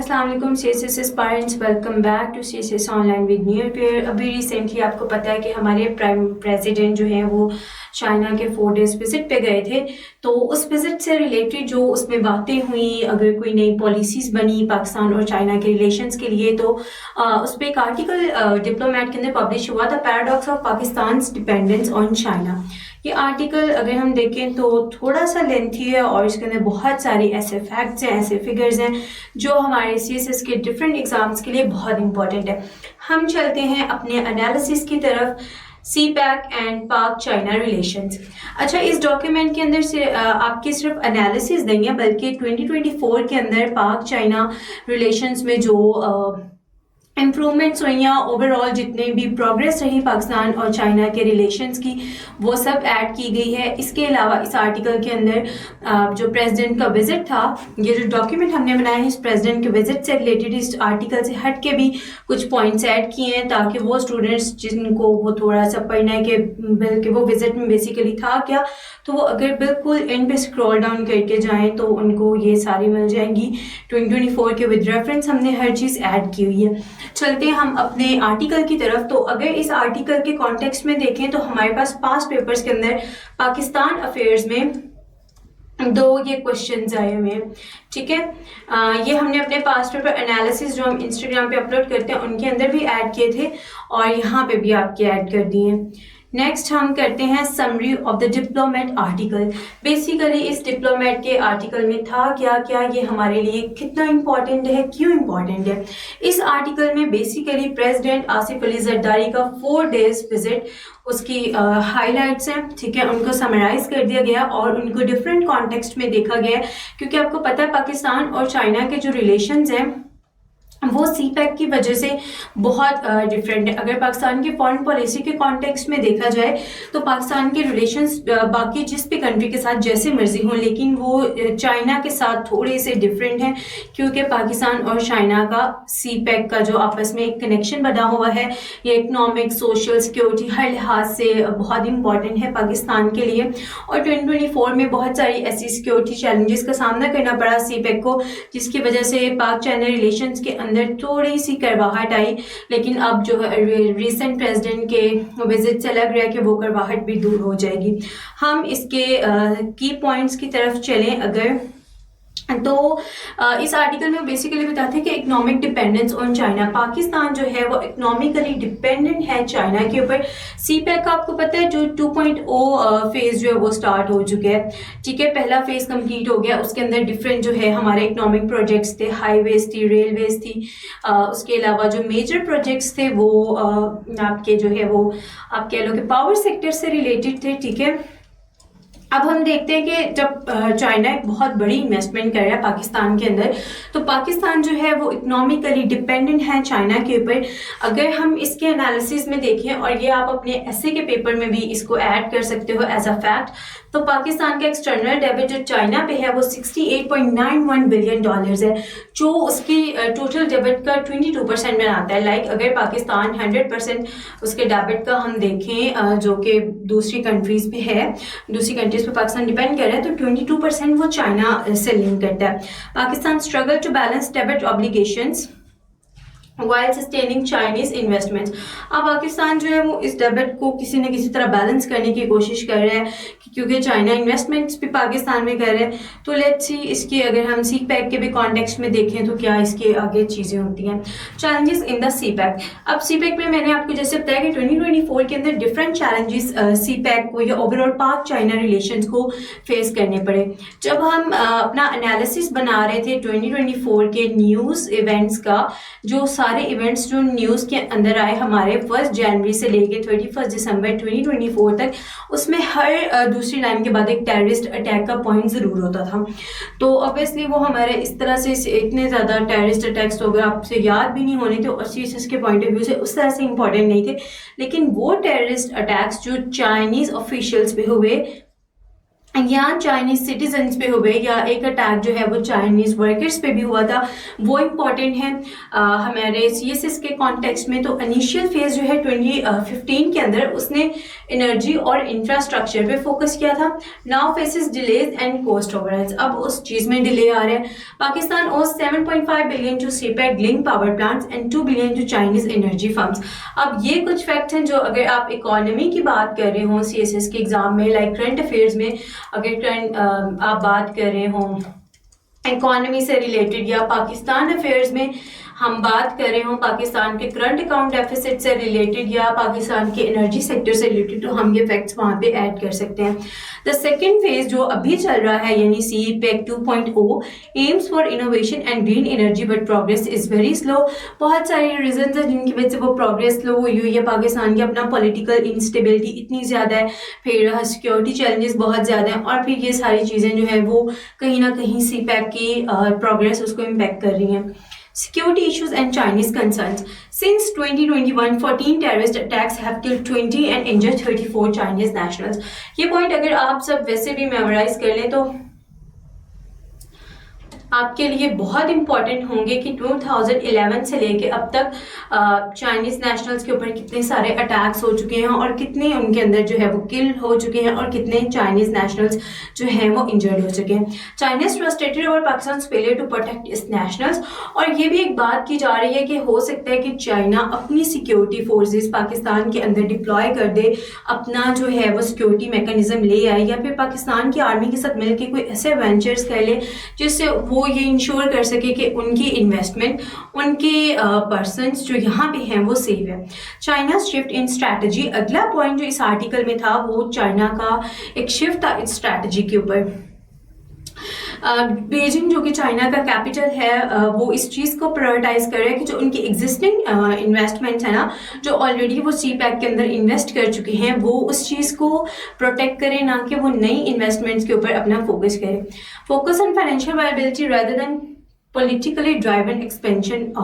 अस्सलाम वालेकुम CSS aspirants, welcome back to CSS online with new affair. अभी recently आपको पता है कि हमारे प्राइम प्रेसिडेंट जो हैं वो चाइना के 4 डेज़ विजिट पे गए थे। तो उस विजिट से रिलेटेड जो उसमें बातें हुई, अगर कोई नई पॉलिसीज़ बनी पाकिस्तान और चाइना के रिलेशंस के लिए, तो उस पर एक आर्टिकल डिप्लोमेट के अंदर पब्लिश हुआ था, paradox of Pakistan dependence on China. ये आर्टिकल अगर हम देखें तो थोड़ा सा लेंथी है और इसके अंदर बहुत सारे ऐसे फैक्ट्स हैं, ऐसे फिगर्स हैं जो हमारे CSS के डिफरेंट एग्जाम्स के लिए बहुत इंपॉर्टेंट है। हम चलते हैं अपने एनालिसिस की तरफ, CPEC एंड पाक चाइना रिलेशंस। अच्छा, इस डॉक्यूमेंट के अंदर से आपके सिर्फ एनालिसिस नहीं है, बल्कि 2024 के अंदर पाक चाइना रिलेशंस में जो इम्प्रूवमेंट्स हुई हैं, ओवरऑल जितने भी प्रोग्रेस रही पाकिस्तान और चाइना के रिलेशंस की, वो सब ऐड की गई है। इसके अलावा इस आर्टिकल के अंदर जो प्रेसिडेंट का विजिट था, ये जो डॉक्यूमेंट हमने बनाया है इस प्रेसिडेंट के विजिट से रिलेटेड, इस आर्टिकल से हट के भी कुछ पॉइंट्स ऐड किए हैं ताकि वो स्टूडेंट्स जिनको वो थोड़ा सा पढ़ना है कि बल्कि वो विजिट में बेसिकली था क्या, तो वो अगर बिल्कुल एंड पे स्क्रॉल डाउन करके जाएँ तो उनको ये सारी मिल जाएंगी। 2024 के विद रेफरेंस हमने हर चीज़ ऐड की हुई है। चलते हैं हम अपने आर्टिकल की तरफ। तो अगर इस आर्टिकल के कॉन्टेक्स्ट में देखें तो हमारे पास पास्ट पेपर्स के अंदर पाकिस्तान अफेयर्स में 2 ये क्वेश्चंस आए हुए हैं, ठीक है। ये हमने अपने पास्ट पेपर एनालिसिस जो हम इंस्टाग्राम पे अपलोड करते हैं उनके अंदर भी ऐड किए थे और यहाँ पे भी आपके ऐड कर दिए हैं। नेक्स्ट हम करते हैं summary of the diplomat article. Basically इस डिप्लोमेट के आर्टिकल में था क्या क्या, ये हमारे लिए कितना इम्पोर्टेंट है, क्यों इम्पोर्टेंट है। इस आर्टिकल में बेसिकली प्रेसिडेंट आसिफ अली जरदारी का 4 डेज विजिट, उसकी हाइलाइट्स हैं, ठीक है, उनको समराइज कर दिया गया और उनको डिफरेंट कॉन्टेक्स्ट में देखा गया है। क्योंकि आपको पता है पाकिस्तान और चाइना के जो रिलेशंस हैं वो CPEC की वजह से बहुत डिफरेंट है। अगर पाकिस्तान के फॉरेन पॉलिसी के कॉन्टेक्स्ट में देखा जाए तो पाकिस्तान के रिलेशंस बाकी जिस भी कंट्री के साथ जैसे मर्जी हों, लेकिन वो चाइना के साथ थोड़े से डिफरेंट हैं क्योंकि पाकिस्तान और चाइना का CPEC का जो आपस में एक कनेक्शन बना हुआ है, ये इकनॉमिक, सोशल, सिक्योरिटी हर लिहाज से बहुत इंपॉर्टेंट है पाकिस्तान के लिए। और 2024 में बहुत सारी ऐसी सिक्योरिटी चैलेंजेस का सामना करना पड़ा CPEC को, जिसकी वजह से पाक चाइना रिलेशंस के अंदर थोड़ी सी करवाहट आई। लेकिन अब जो रिसेंट प्रेसिडेंट के विजिट से लग रहा है कि वो करवाहट भी दूर हो जाएगी। हम इसके की पॉइंट्स की तरफ चलें अगर, तो इस आर्टिकल में बेसिकली बताते हैं कि economic dependence on China, Pakistan जो है वो इकोनॉमिकली डिपेंडेंट है चाइना के ऊपर। CPEC का आपको पता है जो 2.0 फेज जो है वो स्टार्ट हो चुका है, ठीक है। पहला फेज कंप्लीट हो गया, उसके अंदर डिफरेंट जो है हमारे इकोनॉमिक प्रोजेक्ट्स थे, हाईवेज थी, रेलवेज थी, उसके अलावा जो मेजर प्रोजेक्ट्स थे वो आपके जो है वो आप कह लो कि पावर सेक्टर से रिलेटेड थे, ठीक है। अब हम देखते हैं कि जब चाइना एक बहुत बड़ी इन्वेस्टमेंट कर रहा है पाकिस्तान के अंदर, तो पाकिस्तान जो है वो इकोनॉमिकली डिपेंडेंट है चाइना के ऊपर। अगर हम इसके एनालिसिस में देखें, और ये आप अपने एसे के पेपर में भी इसको ऐड कर सकते हो एज अ फैक्ट, तो पाकिस्तान का एक्सटर्नल डेबिट जो चाइना पे है वो $68.91 बिलियन है, जो उसकी टोटल डेबिट का 22% बनाता है। लाइक अगर पाकिस्तान 100% उसके डेबिट का हम देखें जो कि दूसरी कंट्रीज पे है, दूसरी कंट्रीज पे पाकिस्तान डिपेंड कर रहा है, तो 22% वो चाइना से लिंक करता है। Pakistan struggle to balance debit obligations while sustaining Chinese investments. अब पाकिस्तान जो है वो इस डेबिट को किसी न किसी तरह बैलेंस करने की कोशिश कर रहा है क्योंकि चाइना इन्वेस्टमेंट्स भी पाकिस्तान में कर रहे हैं। तो लेट्स सी इसके अगर हम CPEC के भी कॉन्टेक्स्ट में देखें तो क्या इसके आगे चीज़ें होती हैं। Challenges in the CPEC। अब CPEC में मैंने आपको जैसे बताया कि 2024 के अंदर डिफरेंट चैलेंजेस CPEC को या ओवरऑल पाक चाइना रिलेशंस को फेस करने पड़े। जब हम अपना एनालिसिस बना रहे थे 2024 के न्यूज़ इवेंट्स का, जो सारे इवेंट्स जो न्यूज़ के अंदर आए हमारे 1 जनवरी से लेके 31 दिसंबर 2024 तक, उसमें हर दूसरी लाइन के बाद एक टेररिस्ट अटैक का पॉइंट ज़रूर होता था। तो ऑब्वियसली वो हमारे इस तरह से इतने ज़्यादा टेररिस्ट अटैक्स तो अगर आपसे याद भी नहीं होने थे और CSS के पॉइंट ऑफ व्यू से उस तरह से इंपॉर्टेंट नहीं थे, लेकिन वो टेररिस्ट अटैक्स जो चाइनीज़ ऑफिशियल्स पे हुए यहाँ चाइनीज सिटीजन्स पे हुए या एक अटैक जो है वो चाइनीज वर्कर्स पे भी हुआ था, वो इम्पॉर्टेंट है हमारे CSS के कॉन्टेक्स्ट में। तो इनिशियल फेज जो है 2015 के अंदर उसने एनर्जी और इंफ्रास्ट्रक्चर पे फोकस किया था। Now faces delays and cost overheads, अब उस चीज़ में डिले आ रहा है। Pakistan owes 7.5 billion to CPEC link power plants and 2 billion to Chinese energy firms. अब ये कुछ फैक्ट हैं जो अगर आप इकोनॉमी की बात कर रहे हो CSS के एग्जाम में, लाइक करंट अफेयर्स में अगर आप बात कर रहे हो इकोनॉमी से रिलेटेड, या पाकिस्तान अफेयर्स में हम बात कर रहे हो पाकिस्तान के करंट अकाउंट डेफिसिट से रिलेटेड या पाकिस्तान के एनर्जी सेक्टर से रिलेटेड, तो हम ये फैक्ट्स वहाँ पे ऐड कर सकते हैं। द सेकेंड फेज जो अभी चल रहा है यानी CPEC 2.0 AIIMS for innovation and green energy but progress is very slow. बहुत सारे रीजन है जिनकी वजह से वो प्रोग्रेस स्लो हुई हुई है। पाकिस्तान की अपना पॉलिटिकल इंस्टेबिलिटी इतनी ज़्यादा है, फिर सिक्योरिटी चैलेंजेस बहुत ज़्यादा हैं, और फिर ये सारी चीज़ें जो है वो कहीं ना कहीं CPEC की प्रोग्रेस उसको इम्पैक्ट कर रही हैं। Security issues and Chinese concerns. Since 2021, 14 terrorist attacks have killed 20 and injured 34 Chinese nationals. ये पॉइंट अगर आप सब वैसे भी मेमोराइज कर लें तो आपके लिए बहुत इंपॉर्टेंट होंगे कि 2011 से लेके अब तक चाइनीज नेशनल्स के ऊपर कितने सारे अटैक्स हो चुके हैं और कितने उनके अंदर जो है वो किल हो चुके हैं और कितने चाइनीज नेशनल्स जो हैं वो इंजर्ड हो चुके हैं। चाइनीज फ्रस्ट्रेटेड और Pakistan failure to protect its nationals. और ये भी एक बात की जा रही है कि हो सकता है कि चाइना अपनी सिक्योरिटी फोर्सेस पाकिस्तान के अंदर डिप्लॉय कर दे, अपना जो है वो सिक्योरिटी मैकेनिज्म ले आए, या फिर पाकिस्तान की आर्मी के साथ मिलकर कोई ऐसे वेंचर्स कर ले जिससे वो ये इंश्योर कर सके कि उनकी इन्वेस्टमेंट, उनके पर्सन्स जो यहाँ पे हैं वो सेफ है। चाइना शिफ्ट इन स्ट्रैटेजी, अगला पॉइंट जो इस आर्टिकल में था वो चाइना का एक शिफ्ट था इस स्ट्रैटेजी के ऊपर। बीजिंग जो कि चाइना का कैपिटल है वो इस चीज़ को प्रायोरिटाइज कर रहा है कि जो उनकी एग्जिस्टिंग इन्वेस्टमेंट्स है ना, जो ऑलरेडी वो CPEC के अंदर इन्वेस्ट कर चुके हैं, वो उस चीज़ को प्रोटेक्ट करें, ना कि वो नई इन्वेस्टमेंट्स के ऊपर अपना फोकस करें। Focus on financial viability rather than politically driven expansion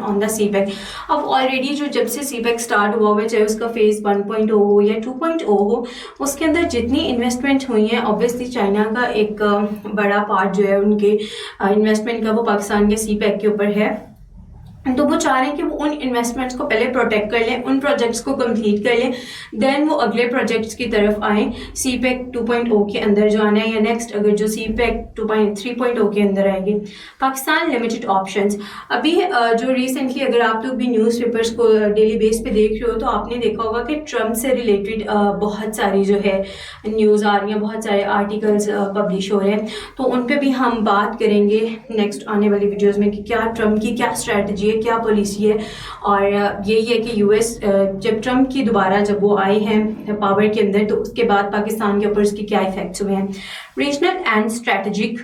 on the CPEC। अब ऑलरेडी जो जब से CPEC स्टार्ट हुआ है, चाहे उसका फेज 1.0 हो या 2.0 हो, उसके अंदर जितनी इन्वेस्टमेंट हुई हैं, ऑब्वियसली चाइना का एक बड़ा पार्ट जो है उनके इन्वेस्टमेंट का वो पाकिस्तान के CPEC के ऊपर है। तो वो चाह रहे हैं कि वो उन इन्वेस्टमेंट्स को पहले प्रोटेक्ट कर लें, उन प्रोजेक्ट्स को कंप्लीट कर लें, देन वो अगले प्रोजेक्ट्स की तरफ आएँ। CPEC 2.0 के अंदर जो आना है या नेक्स्ट अगर जो CPEC 3.0 के अंदर आएगी। पाकिस्तान लिमिटेड ऑप्शंस, अभी जो रिसेंटली अगर आप लोग भी न्यूज़पेपर्स को डेली बेस पे देख रहे हो तो आपने देखा होगा कि ट्रम्प से रिलेटेड बहुत सारी जो है न्यूज़ आ रही हैं, बहुत सारे आर्टिकल्स पब्लिश हो रहे हैं। तो उन पर भी हम बात करेंगे नेक्स्ट आने वाली वीडियोज़ में कि क्या ट्रम्प की क्या स्ट्रैटेजी, क्या पॉलिसी है। और यही है कि US जब ट्रम्प की दोबारा जब वो आए हैं पावर के अंदर, तो उसके बाद पाकिस्तान के ऊपर उसके क्या इफेक्ट्स हुए हैं। रीजनल एंड स्ट्रैटेजिक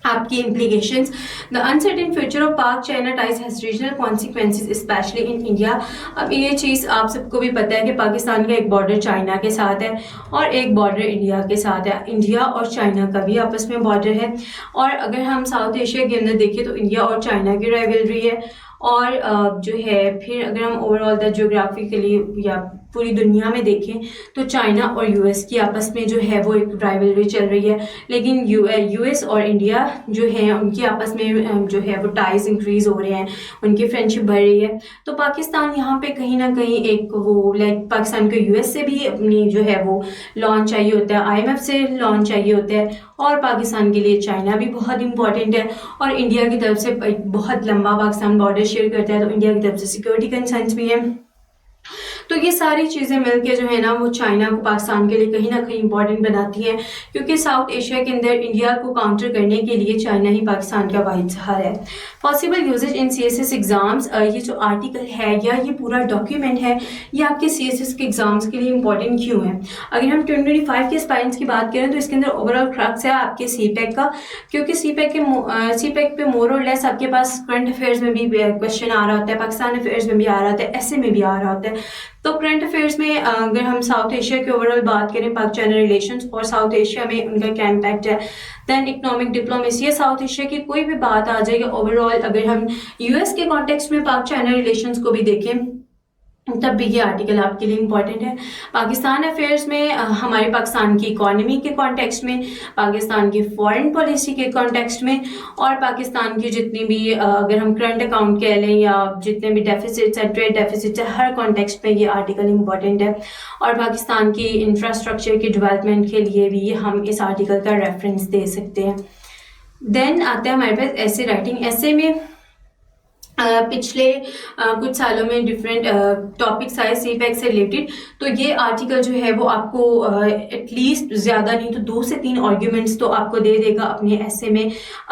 आपकी implications, the uncertain future of पाक China ties has regional consequences especially in India। अब ये चीज़ आप सबको भी पता है कि पाकिस्तान का एक बॉर्डर चाइना के साथ है और एक बॉर्डर इंडिया के साथ है। इंडिया और चाइना का भी आपस में बॉर्डर है, और अगर हम साउथ एशिया के अंदर देखें तो इंडिया और चाइना की राइवलरी है। और जो है फिर अगर हम ओवरऑल द जियोग्राफिकली या पूरी दुनिया में देखें तो चाइना और US की आपस में जो है वो एक राइवलरी चल रही है, लेकिन US और इंडिया जो है उनकी आपस में जो है वो टाइज इंक्रीज हो रहे हैं, उनकी फ्रेंडशिप बढ़ रही है। तो पाकिस्तान यहाँ पे कहीं ना कहीं एक वो लाइक पाकिस्तान को US से भी अपनी जो है वो लॉन चाहिए होता है, IMF से लॉन चाहिए होता है, और पाकिस्तान के लिए चाइना भी बहुत इंपॉर्टेंट है, और इंडिया की तरफ से बहुत लंबा पाकिस्तान बॉर्डर शेयर करता है, तो इंडिया की तरफ से सिक्योरिटी कंसर्न्स भी हैं। तो ये सारी चीज़ें मिलके जो है ना वो चाइना को पाकिस्तान के लिए कहीं ना कहीं इंपॉर्टेंट बनाती हैं, क्योंकि साउथ एशिया के अंदर इंडिया को काउंटर करने के लिए चाइना ही पाकिस्तान का वाहिद सहारा है। पॉसिबल यूजेज इन CSS एग्जाम्स, ये जो आर्टिकल है या ये पूरा डॉक्यूमेंट है ये आपके CSS के एग्जाम्स के लिए इंपॉर्टेंट क्यों है। अगर हम 2025 के एस्पायरेंट्स की बात करें तो इसके अंदर ओवरऑल क्रक्स है आपके CPEC का, क्योंकि CPEC पे मोर और लेस आपके पास करंट अफेयर्स में भी क्वेश्चन आ रहा होता है, पाकिस्तान अफेयर्स में भी आ रहा होता है, ऐसे में भी आ रहा होता है। तो करंट अफेयर्स में अगर हम साउथ एशिया के ओवरऑल बात करें, पाक चाइना रिलेशंस और साउथ एशिया में उनका क्या इम्पैक्ट है, देन इकोनॉमिक डिप्लोमेसी है, साउथ एशिया की कोई भी बात आ जाएगी। ओवरऑल अगर हम US के कॉन्टेक्स्ट में पाक चाइना रिलेशंस को भी देखें تب بھی یہ آرٹیکل آپ کے لیے امپورٹنٹ ہے. پاکستان افیئرس میں ہمارے پاکستان کی اکانومی کے کانٹیکسٹ میں، پاکستان کی فارن پالیسی کے کانٹیکسٹ میں، اور پاکستان کی جتنی بھی اگر ہم کرنٹ اکاؤنٹ کہہ لیں یا جتنے بھی ڈیفیسٹس ہیں، ٹریڈ ڈیفیسٹس ہیں، ہر کانٹیکسٹ میں یہ آرٹیکل امپورٹنٹ ہے. اور پاکستان کی انفراسٹرکچر کی ڈیولپمنٹ کے لیے بھی ہم اس آرٹیکل کا ریفرنس دے سکتے ہیں. دین آتا ہے ہمارے پاس ایسے رائٹنگ. ایسے میں پچھلے کچھ سالوں میں ڈفرینٹ ٹاپکس آئے سی پیک سے ریلیٹڈ، تو یہ آرٹیکل جو ہے وہ آپ کو ایٹ لیسٹ زیادہ نہیں تو 2 سے 3 آرگیومنٹس تو آپ کو دے دے گا اپنے ایسے میں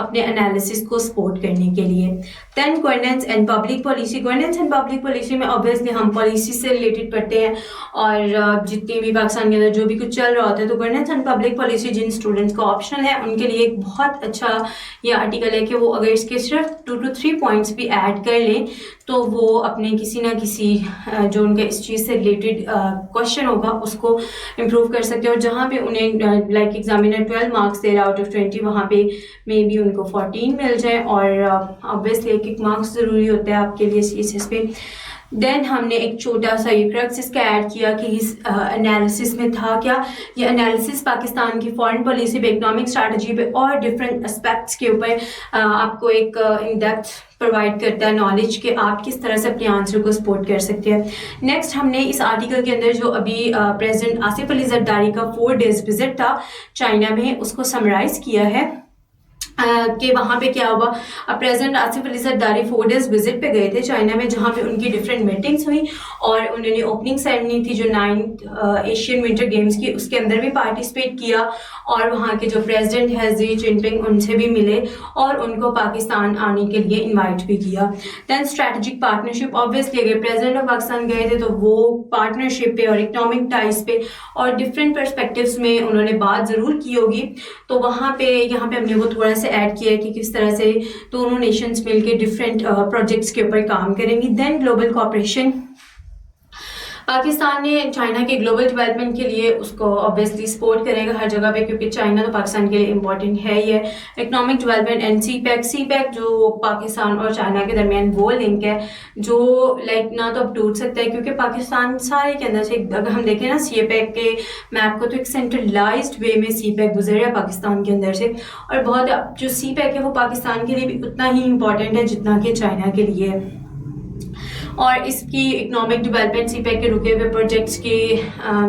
اپنے انالیسس کو سپورٹ کرنے کے لیے. Then governance and public policy. Governance and public policy میں اوبیسلی ہم پالیسی سے ریلیٹڈ پڑھتے ہیں، اور جتنی بھی پاکستان کے اندر جو بھی کچھ چل رہا ہوتا ہے، تو گورننس اینڈ پبلک پالیسی جن اسٹوڈنٹس کو آپشنل ہے ان کے لیے ایک بہت اچھا یہ آرٹیکل ہے کہ وہ اگر اس کے صرف 2 to 3 پوائنٹس بھی ایڈ کر لیں تو وہ اپنے کسی نہ کسی جو ان کا اس چیز سے ریلیٹڈ کوشچن ہوگا اس کو امپروو کر سکتے ہیں. اور جہاں پہ انہیں لائک ایگزامینر 12 مارکس دے رہا آؤٹ آف 20، وہاں پہ مے بی ان کو 14 مل جائے. اور obviously ایک مارکس ضروری ہوتا ہے آپ کے لیے CSS پہ. دین ہم نے ایک چھوٹا سا یہ کرکس اس کا ایڈ کیا کہ اس انالیسس میں تھا کیا. یہ انالیسس پاکستان کی فارن پالیسی پہ، اکنامک اسٹریٹجی پہ اور ڈفرینٹ اسپیکٹس کے اوپر آپ کو ایک ان ڈیپتھ پرووائڈ کرتا ہے نالج کہ آپ کس طرح سے اپنے آنسر کو سپورٹ کر سکتے ہیں. نیکسٹ ہم نے اس آرٹیکل کے اندر جو ابھی پریزیڈنٹ آصف علی زرداری کا 4 days وزٹ تھا چائنا میں، اس کو سمرائز کیا ہے کہ وہاں پہ کیا ہوا. President Asif Ali Zardari 4 days visit پہ گئے تھے چائنا میں، جہاں پہ ان کی ڈفرینٹ میٹنگس ہوئی، اور انہوں نے اوپننگ سیرمنی تھی جو 9th ایشین ونٹر گیمز کی، اس کے اندر بھی پارٹیسپیٹ کیا، اور وہاں کے جو پریزیڈنٹ ہے زی جن پنگ ان سے بھی ملے اور ان کو پاکستان آنے کے لیے انوائٹ بھی کیا. دین اسٹریٹجک پارٹنرشپ. آبویسلی اگر پریزیڈنٹ آف پاکستان گئے تھے تو وہ پارٹنرشپ پہ اور اکنامک ٹائز پہ اور ڈفرینٹ پرسپیکٹیوز میں انہوں نے بات ضرور کی ہوگی. تو وہاں پہ یہاں پہ ہم نے وہ تھوڑا سا ایڈ کیا ہے کہ کس طرح سے دونوں نیشنز مل کے ڈفرینٹ پروجیکٹس کے اوپر کام کریں گی. دین گلوبل کوآپریشن. پاکستان نے چائنا کے گلوبل ڈیولپمنٹ کے لیے اس کو obviously سپورٹ کرے گا ہر جگہ پہ، کیونکہ چائنا تو پاکستان کے لیے امپورٹنٹ ہے ہی ہے. Economic development and CPEC جو پاکستان اور چائنا کے درمیان وہ لنک ہے جو لائک نہ تو اب ٹوٹ سکتا ہے، کیونکہ پاکستان سارے کے اندر سے اگر ہم دیکھیں نا سی پیک کے میپ کو، تو ایک سینٹرلائزڈ وے میں سی پیک گزر رہا ہے پاکستان کے اندر سے. اور بہت جو سی پیک ہے وہ پاکستان کے لیے بھی اتنا ہی امپورٹنٹ ہے جتنا کہ چائنا کے لیے ہے. اور اس کی اکنامک ڈیولپمنٹ سی پیک کے رکے ہوئے پروجیکٹس کی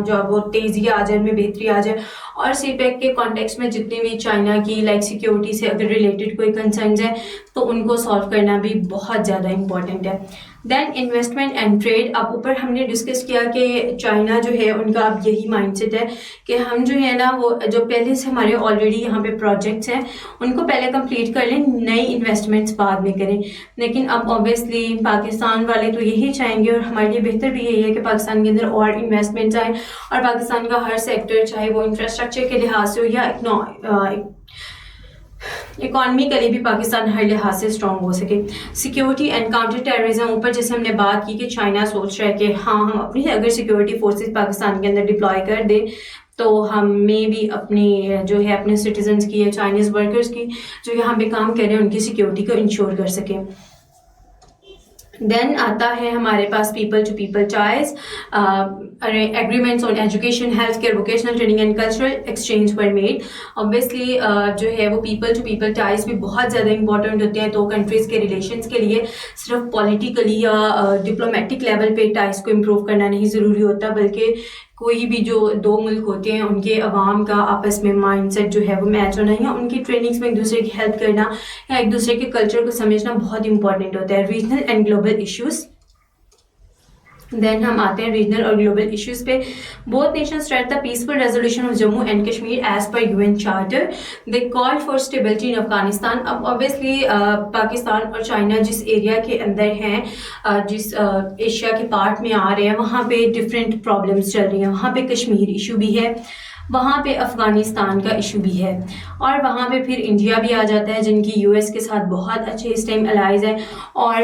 جو وہ تیزی آ جائے، ان میں بہتری آ جائے، اور سی پیک کے کانٹیکس میں جتنی بھی چائنا کی لائک سیکیورٹی سے اگر ریلیٹڈ کوئی کنسرنز ہیں تو ان کو سالو کرنا بھی بہت زیادہ امپورٹنٹ ہے. دین انویسٹمنٹ اینڈ ٹریڈ. اب اوپر ہم نے ڈسکس کیا کہ چائنا جو ہے ان کا اب یہی مائنڈ سیٹ ہے کہ ہم جو ہے نا وہ جو پہلے سے ہمارے آلریڈی یہاں پہ پروجیکٹس ہیں ان کو پہلے کمپلیٹ کر لیں، نئی انویسٹمنٹس بعد میں کریں. لیکن اب اوبیسلی پاکستان والے تو یہی چاہیں گے، اور ہمارے لیے بہتر بھی یہی ہے کہ پاکستان کے اندر اور انویسٹمنٹس آئیں، اور پاکستان کا ہر سیکٹر چاہے وہ انفراسٹرکچر کے لحاظ سے ہو یا اکانومیکلی بھی پاکستان ہر لحاظ سے اسٹرانگ ہو سکے. Security and counter terrorism. اوپر جیسے ہم نے بات کی کہ چائنا سوچ رہا ہے کہ ہاں ہم اپنی اگر سیکیورٹی فورسز پاکستان کے اندر ڈپلوائے کر دیں تو ہم میں بھی اپنی جو ہے اپنے سٹیزنس کی یا چائنیز ورکرز کی جو یہاں پہ کام کر رہے ہیں ان کی سیکیورٹی کو انشور کر سکیں. دین آتا ہے ہمارے پاس people to people ties. Agreements on education, health care, vocational training and cultural exchange پر میڈ. اوبیسلی جو ہے وہ پیپل ٹو پیپل ٹائز بھی بہت زیادہ امپورٹنٹ ہوتے ہیں دو کنٹریز کے ریلیشنس کے لیے. صرف پولیٹیکلی یا ڈپلومیٹک لیول پہ ٹائز کو امپروو کرنا نہیں ضروری ہوتا، بلکہ کوئی بھی جو دو ملک ہوتے ہیں ان کے عوام کا آپس میں مائنڈ سیٹ جو ہے وہ میچ ہونا یا ان کی ٹریننگس میں ایک دوسرے کی ہیلپ کرنا یا ایک دوسرے کے کلچر کو سمجھنا بہت امپورٹنٹ ہوتا ہے. Regional and global issues. Then ہم آتے ہیں ریجنل اور گلوبل ایشوز پہ. Both nations stressed the peaceful resolution of Jammu and Kashmir as per UN charter. They call for stability in Afghanistan. اب اوبیسلی پاکستان اور چائنا جس ایریا کے اندر ہیں، جس ایشیا کے پارٹ میں آ رہے ہیں، وہاں پہ ڈفرینٹ پرابلمس چل رہی ہیں. وہاں پہ کشمیر ایشو بھی ہے، وہاں پہ افغانستان کا ایشو بھی ہے، اور وہاں پہ پھر انڈیا بھی آ جاتا ہے جن کی US کے ساتھ بہت اچھے اس ٹائم الائز ہیں، اور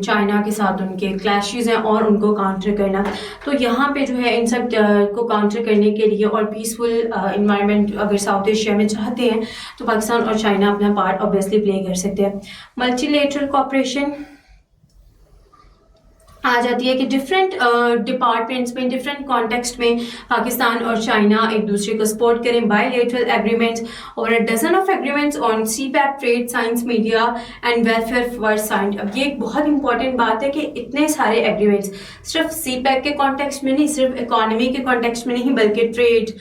چائنا کے ساتھ ان کے کلیشز ہیں اور ان کو کاؤنٹر کرنا. تو یہاں پہ جو ہے ان سب کو کاؤنٹر کرنے کے لیے اور پیسفل انوائرمنٹ اگر ساؤتھ ایشیا میں چاہتے ہیں تو پاکستان اور چائنا اپنا پارٹ اوبیسلی پلے کر سکتے ہیں. Multi lateral cooperation. आ जाती है कि डिफरेंट डिपार्टमेंट्स में, डिफरेंट कॉन्टेक्स्ट में पाकिस्तान और चाइना एक दूसरे को सपोर्ट करें. Bilateral agreements, over a dozen of agreements on CPEC, trade, science, media and welfare were signed. अब ये एक बहुत इंपॉर्टेंट बात है कि इतने सारे एग्रीमेंट्स सिर्फ सीपैक के कॉन्टेक्स्ट में नहीं, सिर्फ इकोनॉमी के कॉन्टेक्स्ट में नहीं, बल्कि ट्रेड,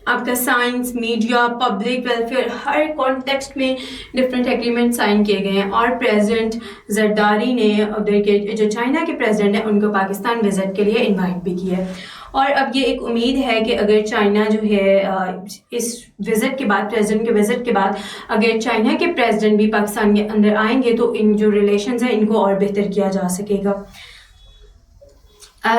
आपका साइंस, मीडिया, पब्लिक वेलफेयर, हर कॉन्टेक्स्ट में डिफरेंट एग्रीमेंट साइन किए गए हैं. और प्रेसिडेंट जरदारी ने उधर के जो चाइना के प्रेसिडेंट हैं उनको पाकिस्तान विजिट के लिए इनवाइट भी किया है. और अब ये एक उम्मीद है कि अगर चाइना जो है इस विजिट के बाद, प्रेसिडेंट के विजिट के बाद, अगर चाइना के प्रेसिडेंट भी पाकिस्तान के अंदर आएंगे तो इन जो रिलेशंस हैं इनको और बेहतर किया जा सकेगा.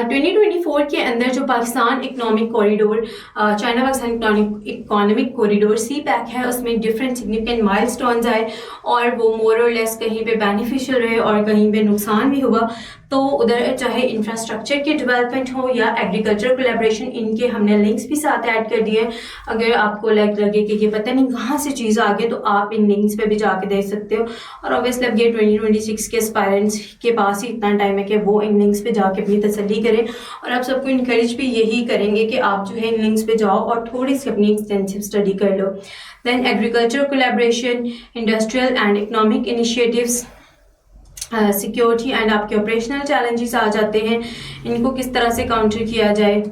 2024 के अंदर जो Pakistan economic corridor, China Pakistan economic corridor CPEC है, उसमें डिफरेंट सिग्निफिकेंट माइलस्टोन्स आए और वो मोर और लेस कहीं पे बेनिफिशियल रहे और कहीं पे नुकसान भी हुआ. तो उधर चाहे इंफ्रास्ट्रक्चर की डेवलपमेंट हो या एग्रीकल्चर कोलैबोरेशन, इनके हमने लिंक्स भी साथ ऐड कर दिए. अगर आपको लगे कि ये पता नहीं कहाँ से चीज़ आ गई तो आप इन लिंक्स पे भी जाके देख सकते हो. और ऑब्वियसली अब ये 2026 के एस्पायरेंट्स के पास ही इतना टाइम है कि वो इन लिंक्स पे जाके अपनी तसल्ली करें. और आप सबको इनकरेज भी यही करेंगे कि आप जो है इन लिंक्स पे जाओ और थोड़ी सी अपनी एक्सटेंसिव स्टडी कर लो. Then agriculture collaboration, industrial and economic initiatives, security and आपके ऑपरेशनल चैलेंजेस आ जाते हैं, इनको किस तरह से काउंटर किया जाए.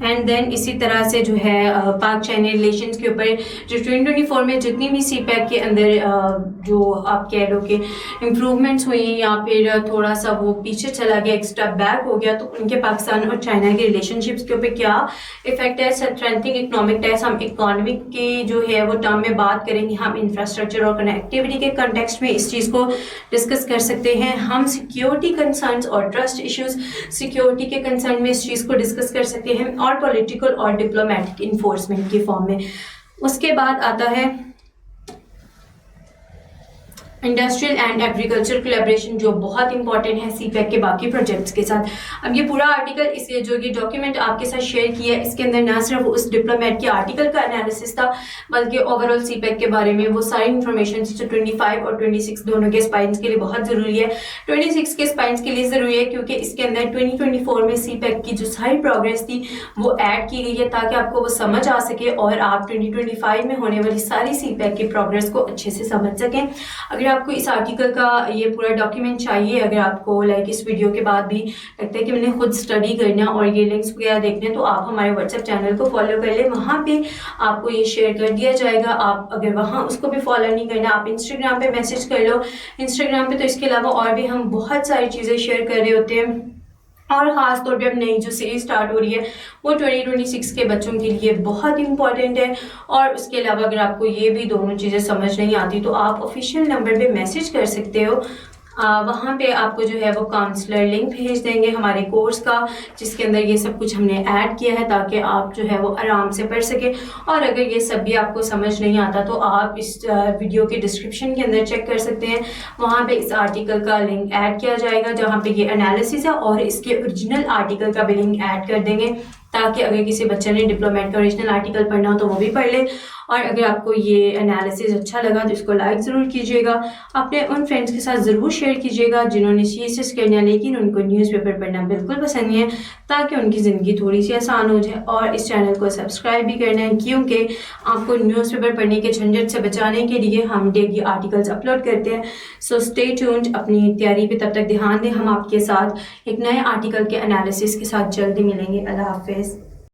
एंड देन इसी तरह से जो है पाक चाइना रिलेशंस के ऊपर जो 2024 में जितनी भी सीपैक के अंदर जो आप कह लो कि इम्प्रूवमेंट्स हुई या फिर थोड़ा सा वो पीछे चला गया, एक स्टेप बैक हो गया, तो उनके पाकिस्तान और चाइना के रिलेशनशिप्स के ऊपर क्या इफेक्ट है. स्ट्रेंथनिंग इकोनॉमिक टेस्ट, हम इकोनॉमिक की जो है वो टर्म में बात करेंगे. हम इंफ्रास्ट्रक्चर और कनेक्टिविटी के कंटेक्स्ट में इस चीज़ को डिस्कस कर सकते हैं. हम सिक्योरिटी कंसर्न्स और ट्रस्ट इश्यूज, सिक्योरिटी के कंसर्न में इस चीज़ को डिस्कस कर सकते हैं और पॉलिटिकल और डिप्लोमेटिक इन्फोर्समेंट के फॉर्म में. उसके बाद आता है इंडस्ट्रियल एंड एग्रीकल्चर कोलैबोरेशन, जो बहुत इंपॉर्टेंट है सीपैक के बाकी प्रोजेक्ट्स के साथ. अब ये पूरा आर्टिकल, इसे जो ये डॉक्यूमेंट आपके साथ शेयर किया है, इसके अंदर ना सिर्फ उस डिप्लोमेट के आर्टिकल का एनालिसिस था बल्कि ओवरऑल सीपैक के बारे में वो सारी इन्फॉर्मेशन जो 25 और 26 दोनों के स्पाइंस के लिए बहुत ज़रूरी है. 26 के स्पाइंस के लिए ज़रूरी है क्योंकि इसके अंदर 2024 में सीपैक की जो सारी प्रोग्रेस थी वो ऐड की गई है ताकि आपको वो समझ आ सके और आप 2025 में होने वाली सारी सीपैक की प्रोग्रेस को अच्छे से समझ सकें. अगर आपको इस आर्टिकल का ये पूरा डॉक्यूमेंट चाहिए, अगर आपको लाइक इस वीडियो के बाद भी लगता है कि मैंने खुद स्टडी करना और ये लिंक्स वगैरह देखने, तो आप हमारे व्हाट्सएप चैनल को फॉलो कर ले, वहाँ पे आपको ये शेयर कर दिया जाएगा. आप अगर वहाँ उसको भी फॉलो नहीं करना, आप इंस्टाग्राम पे मैसेज कर लो. इंस्टाग्राम पे तो इसके अलावा और भी हम बहुत सारी चीज़ें शेयर कर रहे होते हैं और ख़ास तौर पे अब नई जो सीरीज स्टार्ट हो रही है वो 2026 के बच्चों के लिए बहुत इंपॉर्टेंट है. और उसके अलावा अगर आपको ये भी दोनों चीज़ें समझ नहीं आती तो आप ऑफिशियल नंबर पे मैसेज कर सकते हो. वहाँ पे आपको जो है वो काउंसलर लिंक भेज देंगे हमारे कोर्स का, जिसके अंदर ये सब कुछ हमने ऐड किया है ताकि आप जो है वो आराम से पढ़ सके. और अगर ये सब भी आपको समझ नहीं आता तो आप इस वीडियो के डिस्क्रिप्शन के अंदर चेक कर सकते हैं, वहाँ पे इस आर्टिकल का लिंक ऐड किया जाएगा जहाँ पे ये एनालिसिस है और इसके ओरिजिनल आर्टिकल का भी लिंक ऐड कर देंगे ताकि अगर किसी बच्चे ने डिप्लोमेट का ओरिजिनल आर्टिकल पढ़ना हो तो वो भी पढ़ ले. और अगर आपको ये एनालिसिस अच्छा लगा तो इसको लाइक ज़रूर कीजिएगा, अपने उन फ्रेंड्स के साथ ज़रूर शेयर कीजिएगा जिन्होंने CSS करना लेकिन उनको न्यूज़पेपर पढ़ना बिल्कुल पसंद नहीं है, ताकि उनकी ज़िंदगी थोड़ी सी आसान हो जाए. और इस चैनल को सब्सक्राइब भी करना है क्योंकि आपको न्यूज़पेपर पढ़ने के झंझट से बचाने के लिए हम डेली आर्टिकल्स अपलोड करते हैं. सो स्टे ट्यून्ड, अपनी तैयारी पर तब तक ध्यान दें. हम आपके साथ एक नए आर्टिकल के एनालिसिस के साथ जल्दी मिलेंगे. अल्लाह हाफिज़.